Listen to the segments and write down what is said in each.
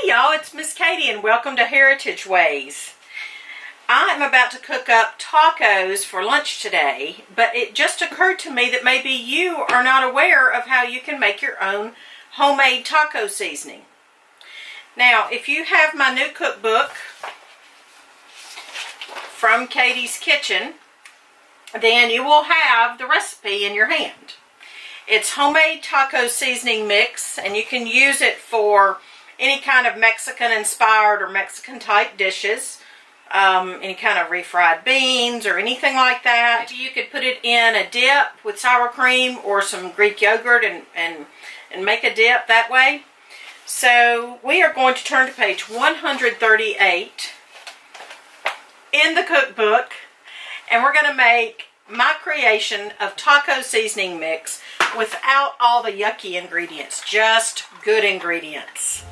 Hey y'all, it's Miss Katie and welcome to Heritage Ways. I'm about to cook up tacos for lunch today, but it just occurred to me that maybe you are not aware of how you can make your own homemade taco seasoning. Now, if you have my new cookbook from Katie's Kitchen, then you will have the recipe in your hand. It's homemade taco seasoning mix, and you can use it for any kind of Mexican inspired or Mexican type dishes, any kind of refried beans or anything like that. You could put it in a dip with sour cream or some Greek yogurt and make a dip that way. So we are going to turn to page 138 in the cookbook, and we're going to make my creation of taco seasoning mix without all the yucky ingredients, just good ingredients.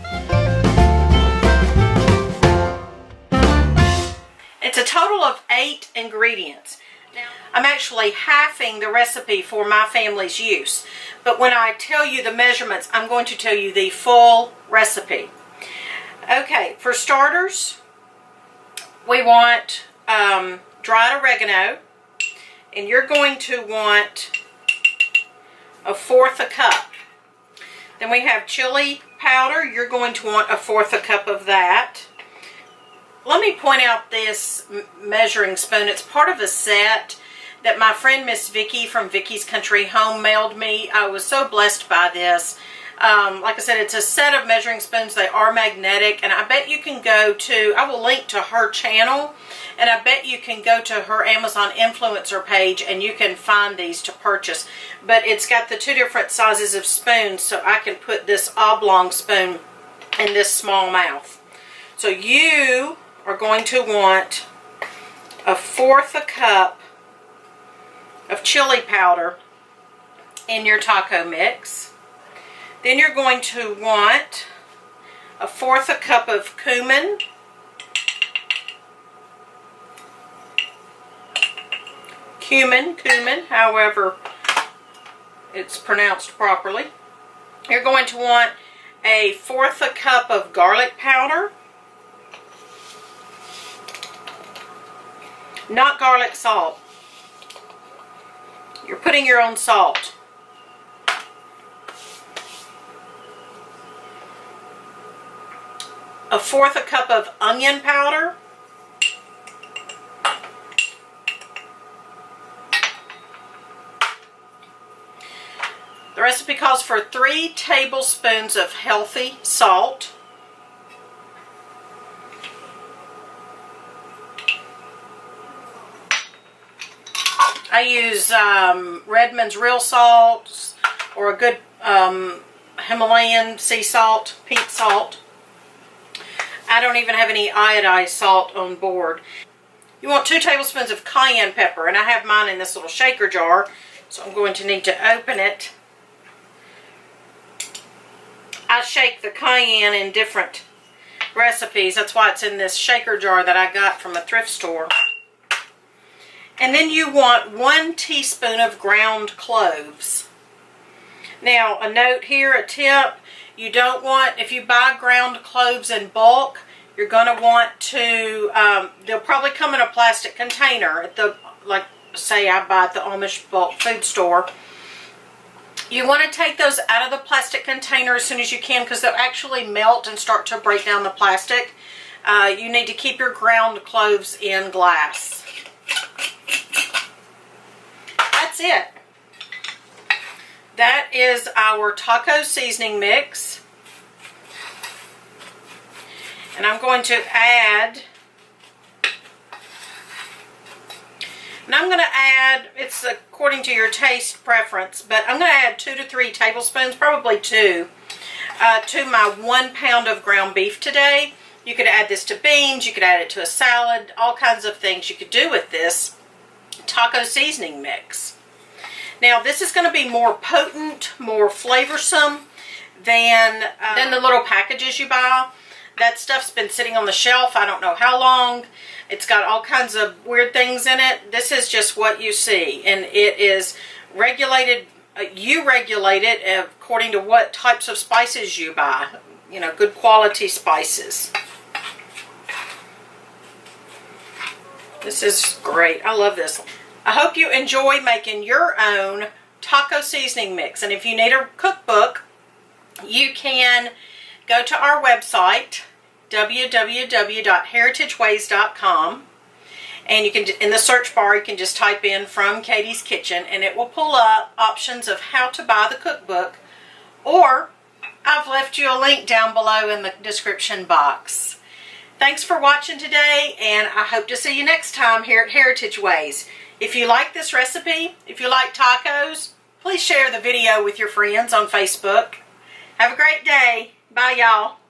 It's a total of 8 ingredients. Now, I'm actually halving the recipe for my family's use, but when I tell you the measurements, I'm going to tell you the full recipe. Okay, for starters, we want dried oregano, and you're going to want 1/4 cup. Then we have chili powder. You're going to want 1/4 cup of that. Let me point out this measuring spoon. It's part of a set that my friend Miss Vicky from Vicky's Country Home mailed me. I was so blessed by this. Like I said, it's a set of measuring spoons. They are magnetic, and I bet you can go to, I will link to her channel, and I bet you can go to her Amazon influencer page and you can find these to purchase. But it's got the 2 different sizes of spoons, so I can put this oblong spoon in this small mouth. So you are going to want 1/4 cup of chili powder in your taco mix. Then you're going to want 1/4 cup of cumin, cumin, however it's pronounced properly. You're going to want 1/4 cup of garlic powder, not garlic salt. You're putting your own salt. 1/4 cup of onion powder. The recipe calls for 3 tablespoons of healthy salt. I use Redmond's real salt or a good Himalayan sea salt, pink salt. I don't even have any iodized salt on board. You want 2 tablespoons of cayenne pepper, and I have mine in this little shaker jar, so I'm going to need to open it. I shake the cayenne in different recipes. That's why it's in this shaker jar that I got from a thrift store. And then you want 1 teaspoon of ground cloves. Now, a note here, a tip. You don't want, if you buy ground cloves in bulk, you're going to want to, they'll probably come in a plastic container at the, like say I buy at the Amish bulk food store. You want to take those out of the plastic container as soon as you can, because they'll actually melt and start to break down the plastic. You need to keep your ground cloves in glass. That's it. That is our taco seasoning mix. And I'm going to add, it's according to your taste preference, but I'm going to add 2 to 3 tablespoons, probably 2, to my 1 pound of ground beef today. You could add this to beans, you could add it to a salad, all kinds of things you could do with this taco seasoning mix. Now, this is going to be more potent, more flavorsome than the little packages you buy. That stuff's been sitting on the shelf I don't know how long. It's got all kinds of weird things in it. This is just what you see, and it is regulated. You regulate it according to what types of spices you buy. you know, good quality spices. This is great. I love this. I hope you enjoy making your own taco seasoning mix. And if you need a cookbook, you can go to our website, www.heritageways.com. And you can, in the search bar, you can just type in From Katie's Kitchen, and it will pull up options of how to buy the cookbook. Or I've left you a link down below in the description box. Thanks for watching today, and I hope to see you next time here at Heritage Ways. If you like this recipe, if you like tacos, please share the video with your friends on Facebook. Have a great day. Bye, y'all.